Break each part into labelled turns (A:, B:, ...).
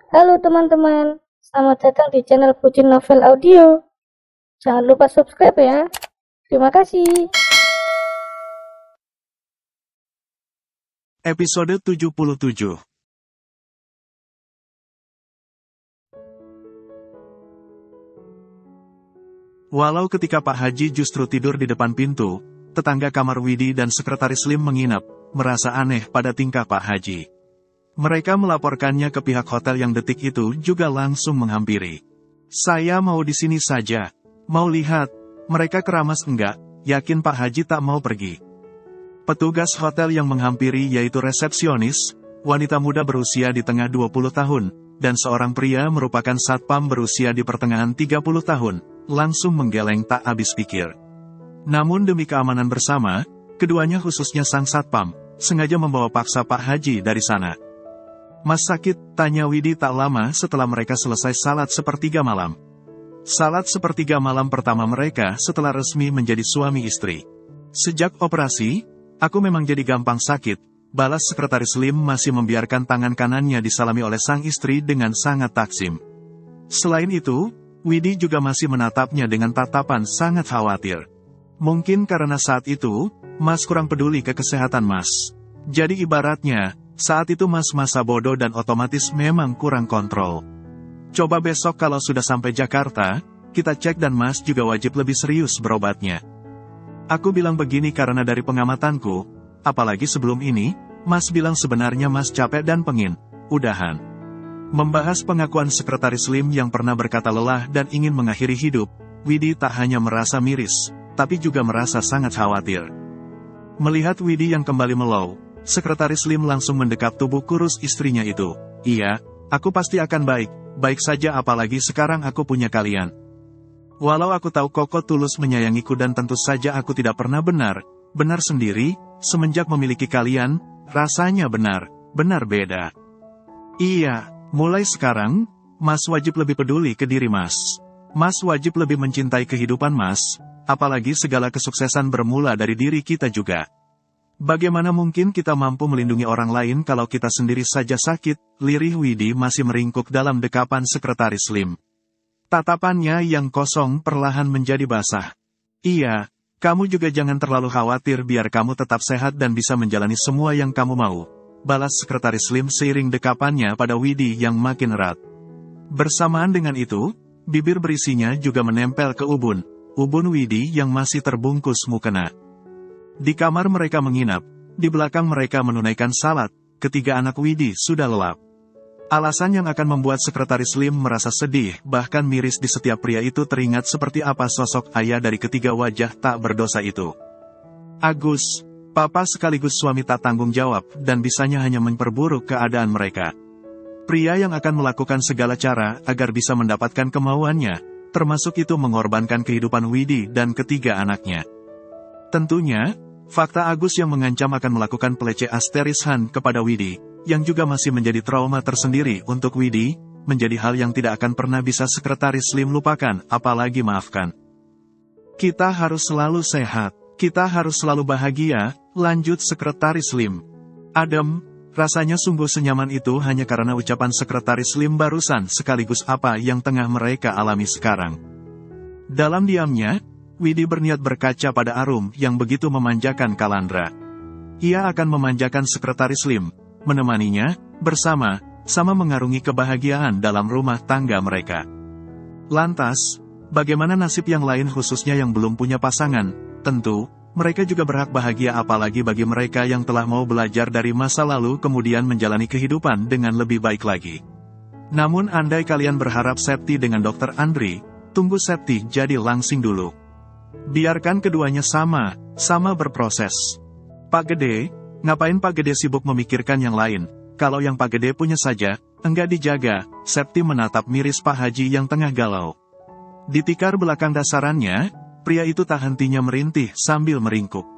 A: Halo teman-teman, selamat datang di channel Pucin Novel Audio. Jangan lupa subscribe ya. Terima kasih.
B: Episode 77. Walau ketika Pak Haji justru tidur di depan pintu, tetangga kamar Widi dan Sekretaris Lim menginap, merasa aneh pada tingkah Pak Haji. Mereka melaporkannya ke pihak hotel yang detik itu juga langsung menghampiri. Saya mau di sini saja. Mau lihat. Mereka keramas enggak, yakin Pak Haji tak mau pergi. Petugas hotel yang menghampiri yaitu resepsionis, wanita muda berusia di tengah 20 tahun, dan seorang pria merupakan satpam berusia di pertengahan 30 tahun, langsung menggeleng tak habis pikir. Namun demi keamanan bersama, keduanya khususnya sang satpam, sengaja membawa paksa Pak Haji dari sana. Mas sakit, tanya Widi tak lama setelah mereka selesai salat sepertiga malam. Salat sepertiga malam pertama mereka setelah resmi menjadi suami istri. Sejak operasi, aku memang jadi gampang sakit, balas Sekretaris Lim masih membiarkan tangan kanannya disalami oleh sang istri dengan sangat taksim. Selain itu, Widi juga masih menatapnya dengan tatapan sangat khawatir. Mungkin karena saat itu, Mas kurang peduli ke kesehatan Mas. Jadi ibaratnya, saat itu Mas masa bodoh dan otomatis memang kurang kontrol. Coba besok kalau sudah sampai Jakarta, kita cek dan Mas juga wajib lebih serius berobatnya. Aku bilang begini karena dari pengamatanku, apalagi sebelum ini, Mas bilang sebenarnya Mas capek dan pengin, udahan. Membahas pengakuan Sekretaris Lim yang pernah berkata lelah dan ingin mengakhiri hidup, Widi tak hanya merasa miris, tapi juga merasa sangat khawatir. Melihat Widi yang kembali melau, Sekretaris Lim langsung mendekap tubuh kurus istrinya itu. Iya, aku pasti akan baik saja apalagi sekarang aku punya kalian. Walau aku tahu Koko tulus menyayangiku dan tentu saja aku tidak pernah benar sendiri, semenjak memiliki kalian, rasanya benar beda. Iya, mulai sekarang, Mas wajib lebih peduli ke diri Mas. Mas wajib lebih mencintai kehidupan Mas, apalagi segala kesuksesan bermula dari diri kita juga. Bagaimana mungkin kita mampu melindungi orang lain kalau kita sendiri saja sakit? Lirih Widi masih meringkuk dalam dekapan Sekretaris Lim. Tatapannya yang kosong perlahan menjadi basah. Iya, kamu juga jangan terlalu khawatir biar kamu tetap sehat dan bisa menjalani semua yang kamu mau. Balas Sekretaris Lim seiring dekapannya pada Widi yang makin erat. Bersamaan dengan itu, bibir berisinya juga menempel ke ubun Widi yang masih terbungkus mukena. Di kamar mereka menginap, di belakang mereka menunaikan salat, ketiga anak Widi sudah lelap. Alasan yang akan membuat Sekretaris Lim merasa sedih, bahkan miris di setiap pria itu teringat seperti apa sosok ayah dari ketiga wajah tak berdosa itu. Agus, papa sekaligus suami tak tanggung jawab, dan bisanya hanya memperburuk keadaan mereka. Pria yang akan melakukan segala cara agar bisa mendapatkan kemauannya, termasuk itu mengorbankan kehidupan Widi dan ketiga anaknya. Tentunya, fakta Agus yang mengancam akan melakukan pelecehan kepada Widi, yang juga masih menjadi trauma tersendiri untuk Widi, menjadi hal yang tidak akan pernah bisa Sekretaris Lim lupakan, apalagi maafkan. Kita harus selalu sehat, kita harus selalu bahagia, lanjut Sekretaris Lim. Adem, rasanya sungguh senyaman itu hanya karena ucapan Sekretaris Lim barusan sekaligus apa yang tengah mereka alami sekarang. Dalam diamnya, Widi berniat berkaca pada Arum yang begitu memanjakan Kalandra. Ia akan memanjakan Sekretaris Lim, menemaninya, sama mengarungi kebahagiaan dalam rumah tangga mereka. Lantas, bagaimana nasib yang lain khususnya yang belum punya pasangan? Tentu, mereka juga berhak bahagia apalagi bagi mereka yang telah mau belajar dari masa lalu kemudian menjalani kehidupan dengan lebih baik lagi. Namun andai kalian berharap Septi dengan Dr. Andri, tunggu Septi jadi langsing dulu. Biarkan keduanya sama berproses. Pak Gede, ngapain Pak Gede sibuk memikirkan yang lain? Kalau yang Pak Gede punya saja, enggak dijaga. Septi menatap miris Pak Haji yang tengah galau. Di tikar belakang dasarannya, pria itu tak hentinya merintih sambil meringkuk.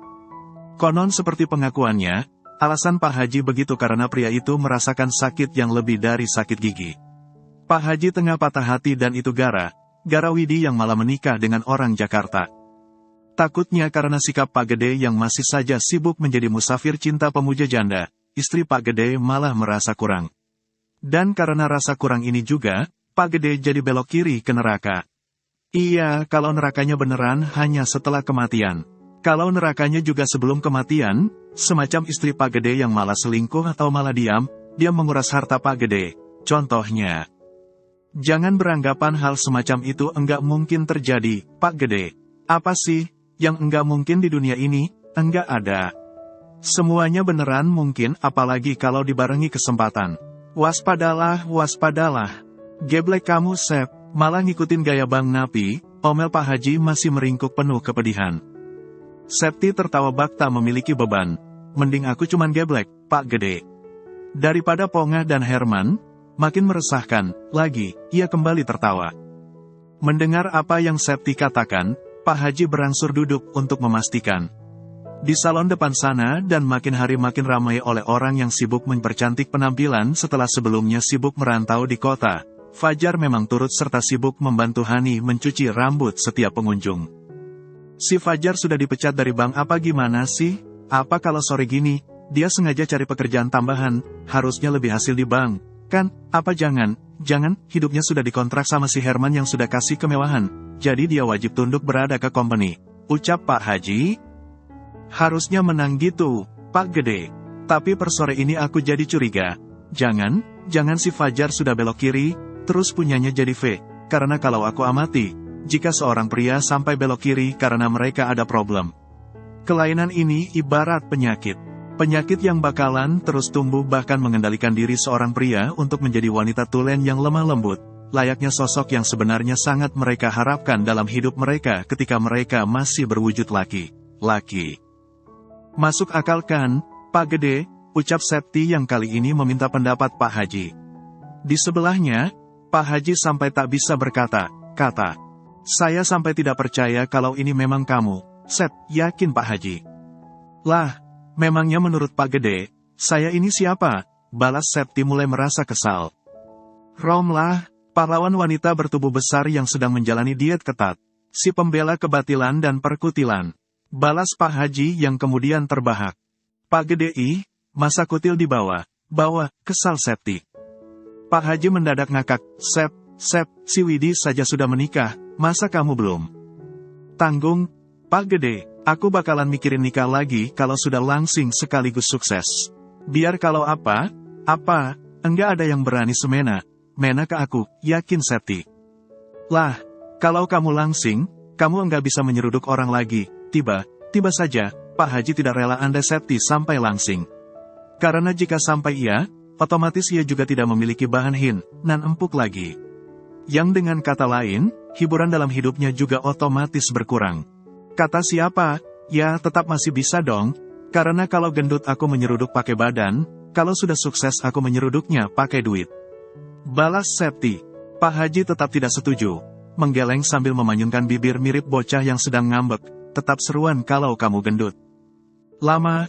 B: Konon seperti pengakuannya, alasan Pak Haji begitu karena pria itu merasakan sakit yang lebih dari sakit gigi. Pak Haji tengah patah hati dan itu gara Widi yang malah menikah dengan orang Jakarta. Takutnya karena sikap Pak Gede yang masih saja sibuk menjadi musafir cinta pemuja janda, istri Pak Gede malah merasa kurang. Dan karena rasa kurang ini juga, Pak Gede jadi belok kiri ke neraka. Iya, kalau nerakanya beneran hanya setelah kematian. Kalau nerakanya juga sebelum kematian, semacam istri Pak Gede yang malah selingkuh atau malah diam, dia menguras harta Pak Gede. Contohnya. Jangan beranggapan hal semacam itu enggak mungkin terjadi, Pak Gede. Apa sih yang enggak mungkin di dunia ini? Enggak ada. Semuanya beneran mungkin, apalagi kalau dibarengi kesempatan. Waspadalah, waspadalah. Geblek kamu, Sep, malah ngikutin gaya Bang Napi, omel Pak Haji masih meringkuk penuh kepedihan. Septi tertawa bak tak memiliki beban. Mending aku cuman geblek, Pak Gede. Daripada Pongah dan Herman, makin meresahkan, lagi, ia kembali tertawa. Mendengar apa yang Septi katakan, Pak Haji berangsur duduk untuk memastikan. Di salon depan sana dan makin hari makin ramai oleh orang yang sibuk mempercantik penampilan setelah sebelumnya sibuk merantau di kota. Fajar memang turut serta sibuk membantu Hani mencuci rambut setiap pengunjung. Si Fajar sudah dipecat dari bank apa gimana sih? Apa kalau sore gini, dia sengaja cari pekerjaan tambahan, harusnya lebih hasil di bank. Kan, apa jangan hidupnya sudah dikontrak sama si Herman yang sudah kasih kemewahan, jadi dia wajib tunduk berada ke company. Ucap Pak Haji. Harusnya menang gitu, Pak Gede. Tapi per sore ini aku jadi curiga. Jangan si Fajar sudah belok kiri, terus punyanya jadi V. Karena kalau aku amati, jika seorang pria sampai belok kiri karena mereka ada problem. Kelainan ini ibarat penyakit. Penyakit yang bakalan terus tumbuh bahkan mengendalikan diri seorang pria untuk menjadi wanita tulen yang lemah lembut, layaknya sosok yang sebenarnya sangat mereka harapkan dalam hidup mereka ketika mereka masih berwujud laki. Masuk akal kan, Pak Gede, ucap Septi yang kali ini meminta pendapat Pak Haji. Di sebelahnya, Pak Haji sampai tak bisa berkata. Saya sampai tidak percaya kalau ini memang kamu, Sep, yakin Pak Haji. Lah, memangnya menurut Pak Gede, saya ini siapa? Balas Septi mulai merasa kesal. Romlah, pahlawan wanita bertubuh besar yang sedang menjalani diet ketat. Si pembela kebatilan dan perkutilan. Balas Pak Haji yang kemudian terbahak. Pak Gede masa kutil di bawah, kesal Septi. Pak Haji mendadak ngakak, Sep, si Widi saja sudah menikah, masa kamu belum? Tanggung, Pak Gede, aku bakalan mikirin nikah lagi kalau sudah langsing sekaligus sukses. Biar kalau apa, enggak ada yang berani semena ke aku, yakin Septi. Lah, kalau kamu langsing, kamu enggak bisa menyeruduk orang lagi. Tiba saja, Pak Haji tidak rela Anda Septi sampai langsing. Karena jika sampai ia, otomatis ia juga tidak memiliki bahan nan empuk lagi. Yang dengan kata lain, hiburan dalam hidupnya juga otomatis berkurang. Kata siapa? Ya tetap masih bisa dong, karena kalau gendut aku menyeruduk pakai badan, kalau sudah sukses aku menyeruduknya pakai duit. Balas Septi. Pak Haji tetap tidak setuju, menggeleng sambil memanyunkan bibir mirip bocah yang sedang ngambek, tetap seruan kalau kamu gendut. Lama,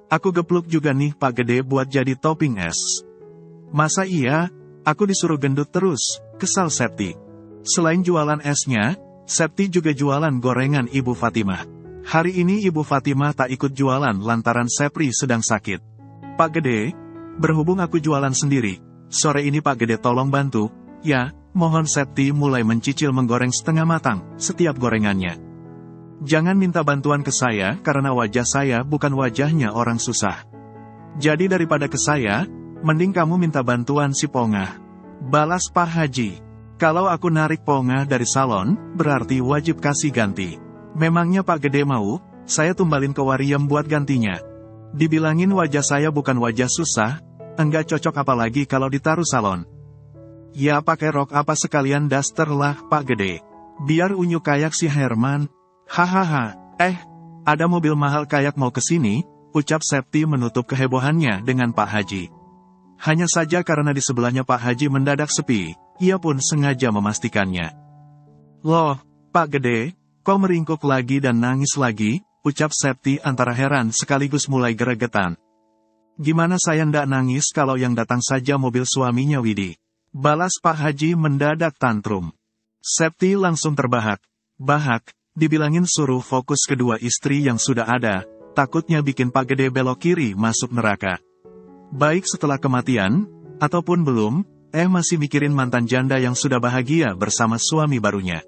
B: aku gepluk juga nih Pak Gede buat jadi topping es. Masa iya? Aku disuruh gendut terus, kesal Septi. Selain jualan esnya, Septi juga jualan gorengan Ibu Fatimah. Hari ini Ibu Fatimah tak ikut jualan lantaran Sepri sedang sakit. Pak Gede, berhubung aku jualan sendiri, sore ini Pak Gede tolong bantu, ya, mohon. Septi mulai mencicil menggoreng setengah matang, setiap gorengannya. Jangan minta bantuan ke saya karena wajah saya bukan wajahnya orang susah. Jadi daripada ke saya, mending kamu minta bantuan si Pongah. Balas Pak Haji. Kalau aku narik Pongah dari salon, berarti wajib kasih ganti. Memangnya Pak Gede mau, saya tumbalin ke Wariem buat gantinya. Dibilangin wajah saya bukan wajah susah, enggak cocok apalagi kalau ditaruh salon. Ya pakai rok apa sekalian daster lah Pak Gede. Biar unyu kayak si Herman. Hahaha, ada mobil mahal kayak mau kesini, ucap Septi menutup kehebohannya dengan Pak Haji. Hanya saja karena di sebelahnya Pak Haji mendadak sepi, ia pun sengaja memastikannya. Loh, Pak Gede, kok meringkuk lagi dan nangis lagi, ucap Septi antara heran sekaligus mulai geregetan. Gimana saya ndak nangis kalau yang datang saja mobil suaminya Widi? Balas Pak Haji mendadak tantrum. Septi langsung terbahak. Dibilangin suruh fokus kedua istri yang sudah ada, takutnya bikin Pak Gede belok kiri masuk neraka. Baik setelah kematian, Ataupun belum, masih mikirin mantan janda yang sudah bahagia bersama suami barunya.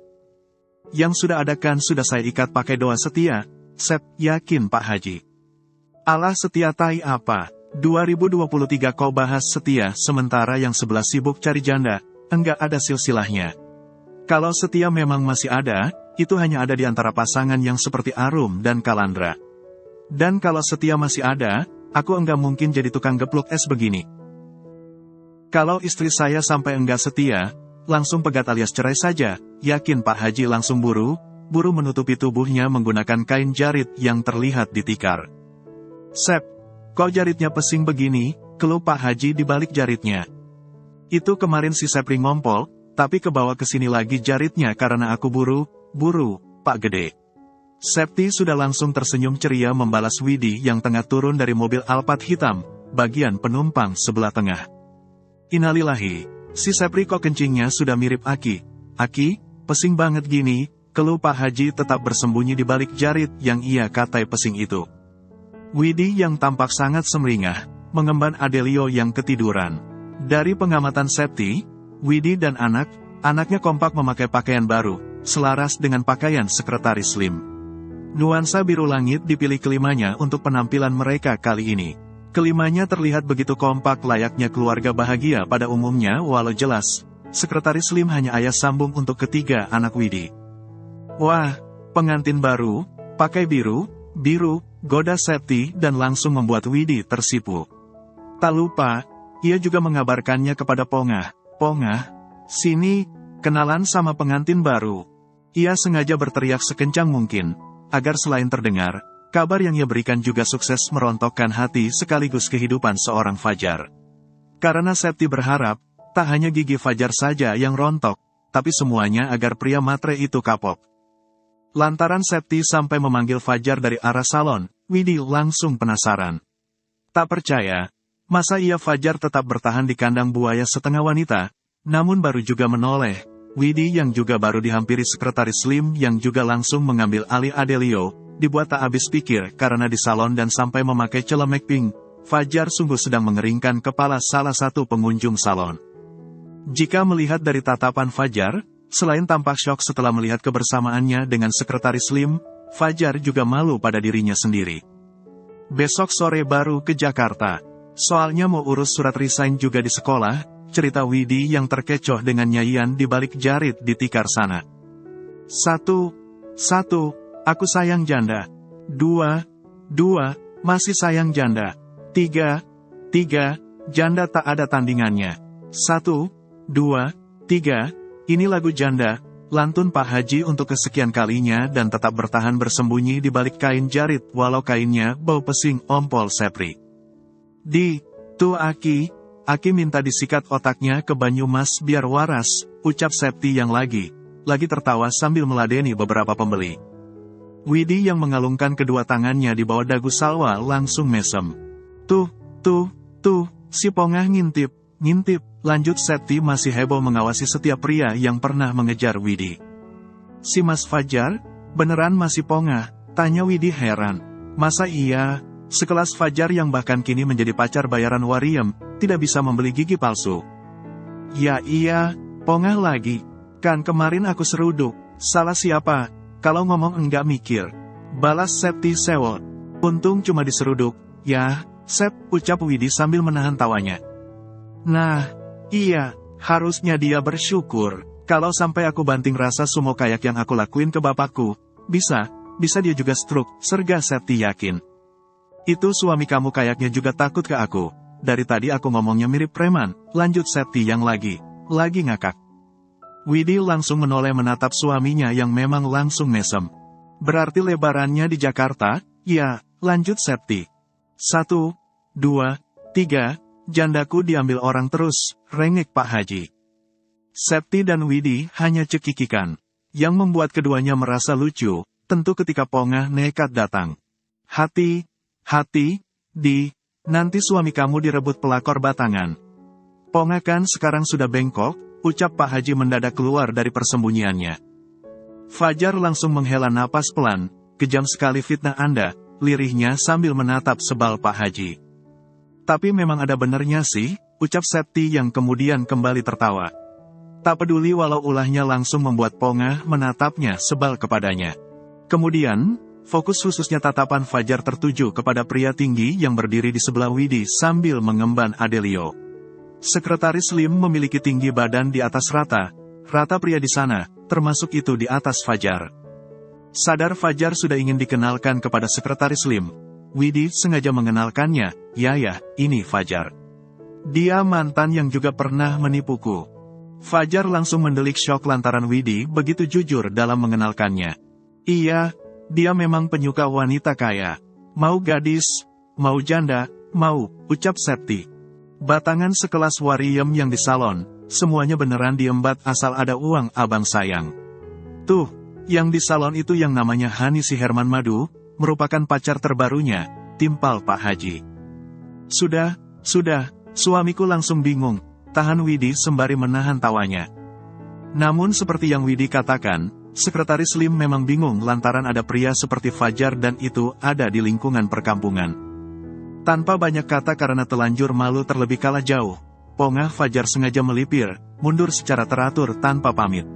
B: Yang sudah ada kan sudah saya ikat pakai doa setia, Sep, yakin Pak Haji. Alah setia tai apa? 2023 kau bahas setia sementara yang sebelah sibuk cari janda, enggak ada silsilahnya. Kalau setia memang masih ada, itu hanya ada di antara pasangan yang seperti Arum dan Kalandra. Dan kalau setia masih ada, aku enggak mungkin jadi tukang gepluk es begini. Kalau istri saya sampai enggak setia, langsung pegat alias cerai saja, yakin Pak Haji langsung buru menutupi tubuhnya menggunakan kain jarit yang terlihat di tikar. Sep, kok jaritnya pesing begini, keluh Pak Haji di balik jaritnya. Itu kemarin si Sepri ngompol, tapi kebawa kesini lagi jaritnya karena aku buru, Pak Gede. Septi sudah langsung tersenyum ceria membalas Widi yang tengah turun dari mobil Alphard hitam, bagian penumpang sebelah tengah. Innalillahi, si Sepri kok kencingnya sudah mirip Aki. Aki, pesing banget gini, keluh Pak Haji tetap bersembunyi di balik jarit yang ia katai pesing itu. Widi yang tampak sangat semeringah, mengemban Adelio yang ketiduran. Dari pengamatan Septi, Widi dan anaknya kompak memakai pakaian baru, selaras dengan pakaian sekretaris Slim. Nuansa biru langit dipilih kelimanya untuk penampilan mereka kali ini. Kelimanya terlihat begitu kompak layaknya keluarga bahagia pada umumnya walau jelas, sekretaris Slim hanya ayah sambung untuk ketiga anak Widi. Wah, pengantin baru, pakai biru, goda Septi dan langsung membuat Widi tersipu. Tak lupa, ia juga mengabarkannya kepada Pongah, sini, kenalan sama pengantin baru. Ia sengaja berteriak sekencang mungkin, agar selain terdengar, kabar yang ia berikan juga sukses merontokkan hati sekaligus kehidupan seorang Fajar. Karena Septi berharap, tak hanya gigi Fajar saja yang rontok, tapi semuanya agar pria matre itu kapok. Lantaran Septi sampai memanggil Fajar dari arah salon, Widi langsung penasaran. Tak percaya, masa iya Fajar tetap bertahan di kandang buaya setengah wanita, namun baru juga menoleh, Widi yang juga baru dihampiri sekretaris Slim yang juga langsung mengambil alih Adelio, dibuat tak habis pikir karena di salon dan sampai memakai celemek pink, Fajar sungguh sedang mengeringkan kepala salah satu pengunjung salon. Jika melihat dari tatapan Fajar, selain tampak syok setelah melihat kebersamaannya dengan sekretaris Slim, Fajar juga malu pada dirinya sendiri. Besok sore baru ke Jakarta, soalnya mau urus surat resign juga di sekolah, cerita Widi yang terkecoh dengan nyanyian di balik jarit di tikar sana. Satu, aku sayang janda. 2, masih sayang janda. 3, janda tak ada tandingannya. 1, 2, 3, ini lagu janda, lantun Pak Haji untuk kesekian kalinya dan tetap bertahan bersembunyi di balik kain jarit walau kainnya bau pesing ompol Sepri. Tuh Aki minta disikat otaknya ke Banyumas biar waras, ucap Septi yang lagi tertawa sambil meladeni beberapa pembeli. Widi yang mengalungkan kedua tangannya di bawah dagu Salwa langsung mesem. Tuh, si Pongah ngintip, lanjut Septi masih heboh mengawasi setiap pria yang pernah mengejar Widi. Si Mas Fajar, beneran masih Pongah? Tanya Widi heran. Masa iya, sekelas Fajar yang bahkan kini menjadi pacar bayaran Wariem, tidak bisa membeli gigi palsu? Ya iya, Pongah lagi. Kan kemarin aku seruduk, salah siapa? Kalau ngomong enggak mikir. Balas Septi sewot. Untung cuma diseruduk. Ya, Sep, ucap Widi sambil menahan tawanya. Nah, iya, harusnya dia bersyukur. Kalau sampai aku banting rasa sumo kayak yang aku lakuin ke bapakku, bisa dia juga stroke, serga Septi yakin. Itu suami kamu kayaknya juga takut ke aku. Dari tadi aku ngomongnya mirip preman, lanjut Septi yang lagi ngakak. Widi langsung menoleh menatap suaminya yang memang langsung mesem. Berarti lebarannya di Jakarta? Ya, lanjut Septi. 1, 2, 3, jandaku diambil orang terus, rengek Pak Haji. Septi dan Widi hanya cekikikan. Yang membuat keduanya merasa lucu, tentu ketika Pongah nekat datang. Hati, nanti suami kamu direbut pelakor batangan. Pongah kan sekarang sudah bengkok, ucap Pak Haji mendadak keluar dari persembunyiannya. Fajar langsung menghela napas pelan, kejam sekali fitnah Anda, lirihnya sambil menatap sebal Pak Haji. Tapi memang ada benernya sih, ucap Septi yang kemudian kembali tertawa. Tak peduli walau ulahnya langsung membuat Pongah menatapnya sebal kepadanya. Kemudian, fokus khususnya tatapan Fajar tertuju kepada pria tinggi yang berdiri di sebelah Widi sambil mengemban Adelio. Sekretaris Lim memiliki tinggi badan di atas rata pria di sana, termasuk itu di atas Fajar. Sadar Fajar sudah ingin dikenalkan kepada Sekretaris Lim, Widi sengaja mengenalkannya, "Ya, ini Fajar. Dia mantan yang juga pernah menipuku." Fajar langsung mendelik syok lantaran Widi begitu jujur dalam mengenalkannya. "Iya, dia memang penyuka wanita kaya. Mau gadis, mau janda, mau," ucap Septi. Batangan sekelas wariem yang di salon, semuanya beneran diembat asal ada uang abang sayang. Tuh, yang di salon itu yang namanya Hani si Herman Madu, merupakan pacar terbarunya, timpal Pak Haji. Sudah, suamiku langsung bingung, tahan Widi sembari menahan tawanya. Namun seperti yang Widi katakan, Sekretaris Lim memang bingung lantaran ada pria seperti Fajar dan itu ada di lingkungan perkampungan. Tanpa banyak kata karena telanjur malu terlebih kalah jauh, Pongah Fajar sengaja melipir, mundur secara teratur tanpa pamit.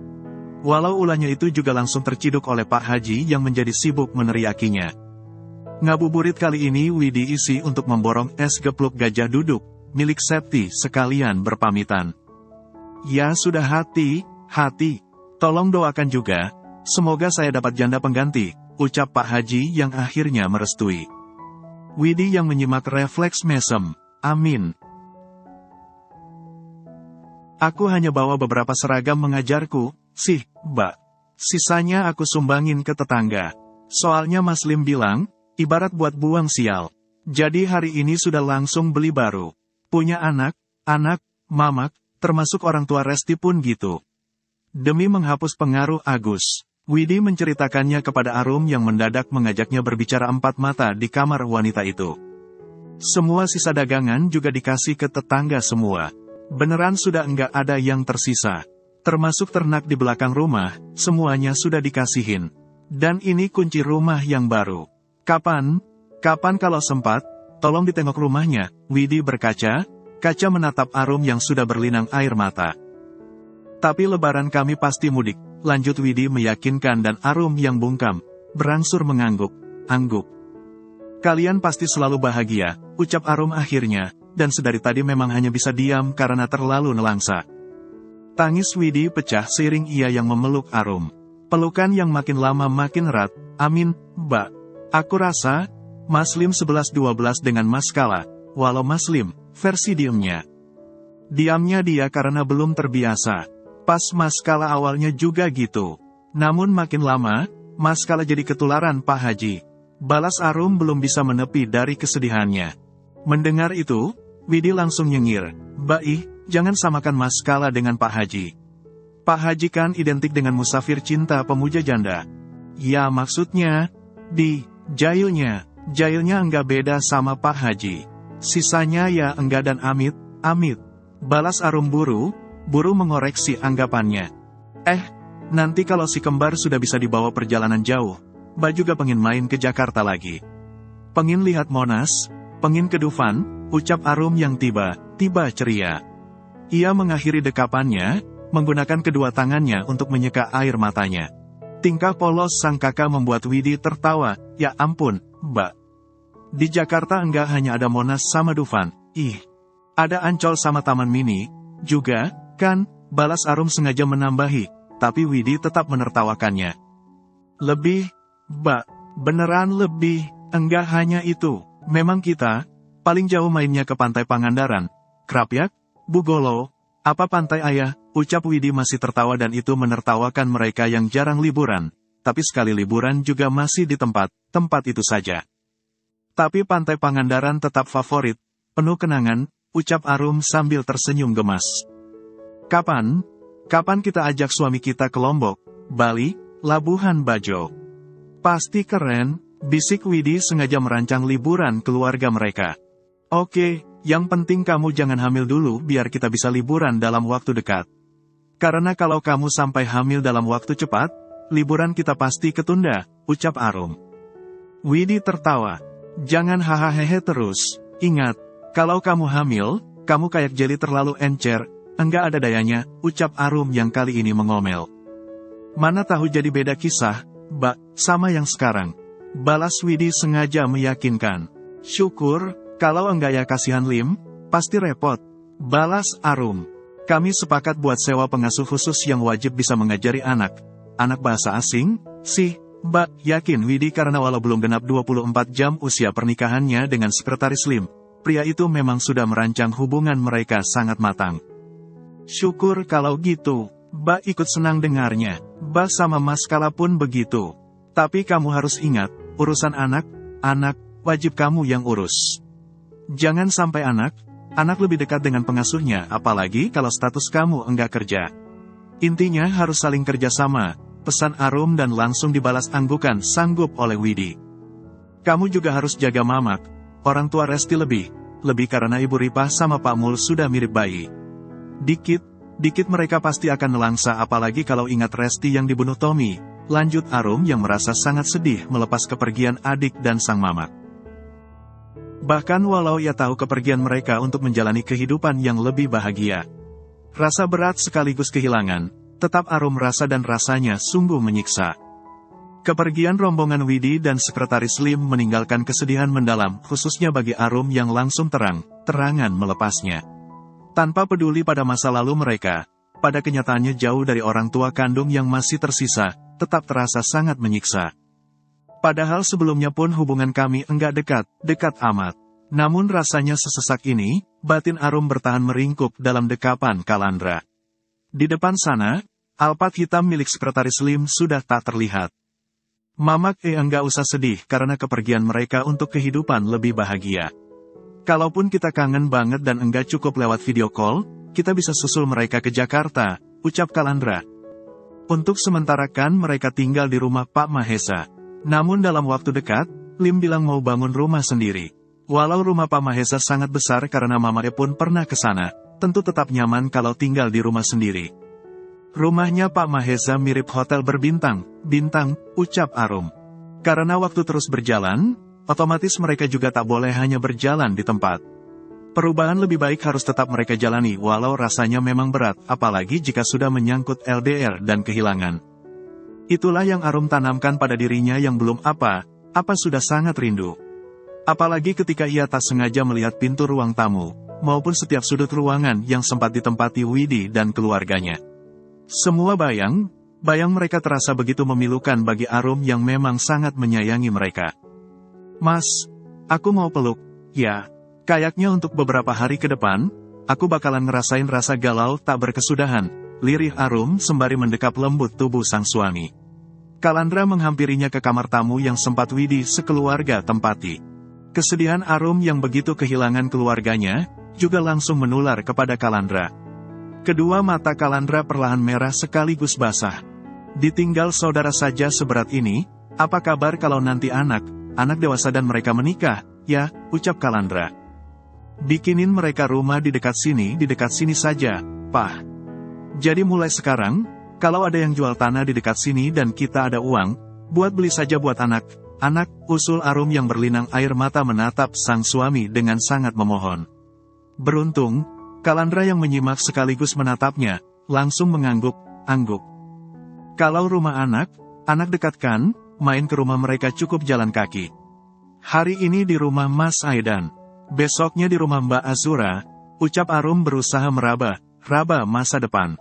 B: Walau ulahnya itu juga langsung terciduk oleh Pak Haji yang menjadi sibuk meneriakinya. Ngabuburit kali ini Widi isi untuk memborong es gepluk gajah duduk, milik Septi sekalian berpamitan. "Ya sudah hati, tolong doakan juga, semoga saya dapat janda pengganti," ucap Pak Haji yang akhirnya merestui. Widi yang menyimak refleks mesem, "Amin. Aku hanya bawa beberapa seragam mengajarku, sih, Mbak. Sisanya aku sumbangin ke tetangga. Soalnya Mas Lim bilang, ibarat buat buang sial. Jadi hari ini sudah langsung beli baru. Punya anak, mamak, termasuk orang tua Resti pun gitu." Demi menghapus pengaruh Agus, Widi menceritakannya kepada Arum yang mendadak mengajaknya berbicara empat mata di kamar wanita itu. Semua sisa dagangan juga dikasih ke tetangga semua. Beneran sudah enggak ada yang tersisa. Termasuk ternak di belakang rumah, semuanya sudah dikasihin. Dan ini kunci rumah yang baru. Kapan kalau sempat, tolong ditengok rumahnya, Widi berkaca menatap Arum yang sudah berlinang air mata. "Tapi lebaran kami pasti mudik," lanjut Widi meyakinkan dan Arum yang bungkam, berangsur mengangguk. "Kalian pasti selalu bahagia," ucap Arum akhirnya, dan sedari tadi memang hanya bisa diam karena terlalu nelangsa. Tangis Widi pecah seiring ia yang memeluk Arum. Pelukan yang makin lama makin erat. "Amin, Mbak. Aku rasa, Mas Lim 11-12 dengan Mas Kala, walau Mas Lim, versi diemnya. Diamnya dia karena belum terbiasa. Pas Mas Kala awalnya juga gitu. Namun makin lama, Mas Kala jadi ketularan Pak Haji." Balas Arum belum bisa menepi dari kesedihannya. Mendengar itu, Widi langsung nyengir, "Baih, jangan samakan Mas Kala dengan Pak Haji. Pak Haji kan identik dengan musafir cinta pemuja janda. Ya maksudnya, di jailnya enggak beda sama Pak Haji. Sisanya ya enggak dan amit. Balas Arum buru mengoreksi anggapannya. Nanti kalau si kembar sudah bisa dibawa perjalanan jauh, Mbak juga pengen main ke Jakarta lagi. Pengen lihat Monas, pengen ke Dufan, ucap Arum yang tiba-tiba ceria. Ia mengakhiri dekapannya, menggunakan kedua tangannya untuk menyeka air matanya. Tingkah polos sang kakak membuat Widi tertawa, "Ya ampun, Mbak. Di Jakarta enggak hanya ada Monas sama Dufan, ada Ancol sama Taman Mini, juga, kan?" Balas Arum sengaja menambahi, tapi Widi tetap menertawakannya. "Lebih, Mbak, beneran lebih, enggak hanya itu, memang kita, paling jauh mainnya ke Pantai Pangandaran, Krapyak, Bugolo, apa pantai ayah?" Ucap Widi masih tertawa dan itu menertawakan mereka yang jarang liburan, tapi sekali liburan juga masih di tempat itu saja. Tapi Pantai Pangandaran tetap favorit, penuh kenangan, ucap Arum sambil tersenyum gemas. Kapan kita ajak suami kita ke Lombok, Bali, Labuhan Bajo? Pasti keren, bisik Widi sengaja merancang liburan keluarga mereka. Oke, yang penting kamu jangan hamil dulu biar kita bisa liburan dalam waktu dekat. Karena kalau kamu sampai hamil dalam waktu cepat, liburan kita pasti ketunda, ucap Arum. Widi tertawa. Jangan hahaha terus, ingat, kalau kamu hamil, kamu kayak jeli terlalu encer, enggak ada dayanya, ucap Arum yang kali ini mengomel. Mana tahu jadi beda kisah, Mbak, sama yang sekarang. Balas Widi sengaja meyakinkan. Syukur, kalau enggak ya kasihan Lim, pasti repot. Balas Arum. Kami sepakat buat sewa pengasuh khusus yang wajib bisa mengajari anak bahasa asing, sih, Mbak, yakin Widi karena walau belum genap 24 jam usia pernikahannya dengan sekretaris Lim, pria itu memang sudah merancang hubungan mereka sangat matang. Syukur kalau gitu, Mbak ikut senang dengarnya, Mbak sama Mas Kala pun begitu. Tapi kamu harus ingat, urusan anak, wajib kamu yang urus. Jangan sampai anak lebih dekat dengan pengasuhnya, apalagi kalau status kamu enggak kerja. Intinya harus saling kerjasama, pesan Arum dan langsung dibalas anggukan sanggup oleh Widi. Kamu juga harus jaga Mamak, orang tua Resti lebih karena Ibu Ripah sama Pak Mul sudah mirip bayi. Dikit mereka pasti akan nelangsa apalagi kalau ingat Resti yang dibunuh Tommy, lanjut Arum yang merasa sangat sedih melepas kepergian adik dan sang Mamak. Bahkan walau ia tahu kepergian mereka untuk menjalani kehidupan yang lebih bahagia. Rasa berat sekaligus kehilangan, tetap Arum rasa dan rasanya sungguh menyiksa. Kepergian rombongan Widi dan sekretaris Lim meninggalkan kesedihan mendalam khususnya bagi Arum yang langsung terangan melepasnya. Tanpa peduli pada masa lalu mereka, pada kenyataannya jauh dari orang tua kandung yang masih tersisa, tetap terasa sangat menyiksa. Padahal sebelumnya pun hubungan kami enggak dekat amat. Namun rasanya sesesak ini, batin Arum bertahan meringkuk dalam dekapan Kalandra. Di depan sana, alpat hitam milik sekretaris Lim sudah tak terlihat. Mamak enggak usah sedih karena kepergian mereka untuk kehidupan lebih bahagia. Kalaupun kita kangen banget dan enggak cukup lewat video call, kita bisa susul mereka ke Jakarta, ucap Kalandra. Untuk sementara kan mereka tinggal di rumah Pak Mahesa. Namun dalam waktu dekat, Lim bilang mau bangun rumah sendiri. Walau rumah Pak Mahesa sangat besar karena Mama pun pernah ke sana, tentu tetap nyaman kalau tinggal di rumah sendiri. Rumahnya Pak Mahesa mirip hotel berbintang, ucap Arum. Karena waktu terus berjalan, otomatis mereka juga tak boleh hanya berjalan di tempat. Perubahan lebih baik harus tetap mereka jalani walau rasanya memang berat, apalagi jika sudah menyangkut LDR dan kehilangan. Itulah yang Arum tanamkan pada dirinya yang belum apa sudah sangat rindu. Apalagi ketika ia tak sengaja melihat pintu ruang tamu, maupun setiap sudut ruangan yang sempat ditempati Widi dan keluarganya. Semua bayang mereka terasa begitu memilukan bagi Arum yang memang sangat menyayangi mereka. Mas, aku mau peluk, ya, kayaknya untuk beberapa hari ke depan, aku bakalan ngerasain rasa galau tak berkesudahan, lirih Arum sembari mendekap lembut tubuh sang suami. Kalandra menghampirinya ke kamar tamu yang sempat Widi sekeluarga tempati. Kesedihan Arum yang begitu kehilangan keluarganya, juga langsung menular kepada Kalandra. Kedua mata Kalandra perlahan merah sekaligus basah. Ditinggal saudara saja seberat ini, apa kabar kalau nanti anak dewasa dan mereka menikah, ya, ucap Kalandra. Bikinin mereka rumah di dekat sini saja, Pak. Jadi mulai sekarang, kalau ada yang jual tanah di dekat sini dan kita ada uang, buat beli saja buat anak, usul Arum yang berlinang air mata menatap sang suami dengan sangat memohon. Beruntung, Kalandra yang menyimak sekaligus menatapnya, langsung mengangguk. Kalau rumah anak dekat kan, main ke rumah mereka cukup jalan kaki. Hari ini di rumah Mas Aidan, besoknya di rumah Mbak Azura, ucap Arum berusaha meraba masa depan.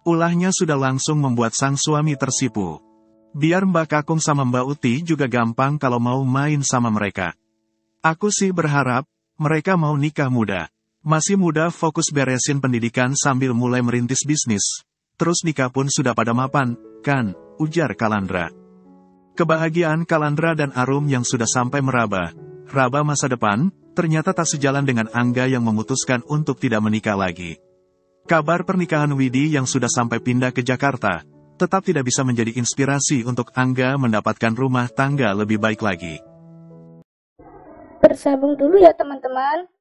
B: Ulahnya sudah langsung membuat sang suami tersipu. Biar Mbak Kakung sama Mbak Uti juga gampang kalau mau main sama mereka. Aku sih berharap, mereka mau nikah muda. Masih muda fokus beresin pendidikan sambil mulai merintis bisnis. Terus nikah pun sudah pada mapan, kan, ujar Kalandra. Kebahagiaan Kalandra dan Arum yang sudah sampai meraba masa depan, ternyata tak sejalan dengan Angga yang memutuskan untuk tidak menikah lagi. Kabar pernikahan Widi yang sudah sampai pindah ke Jakarta, tetap tidak bisa menjadi inspirasi untuk Angga mendapatkan rumah tangga lebih baik lagi.
A: Bersambung dulu ya teman-teman.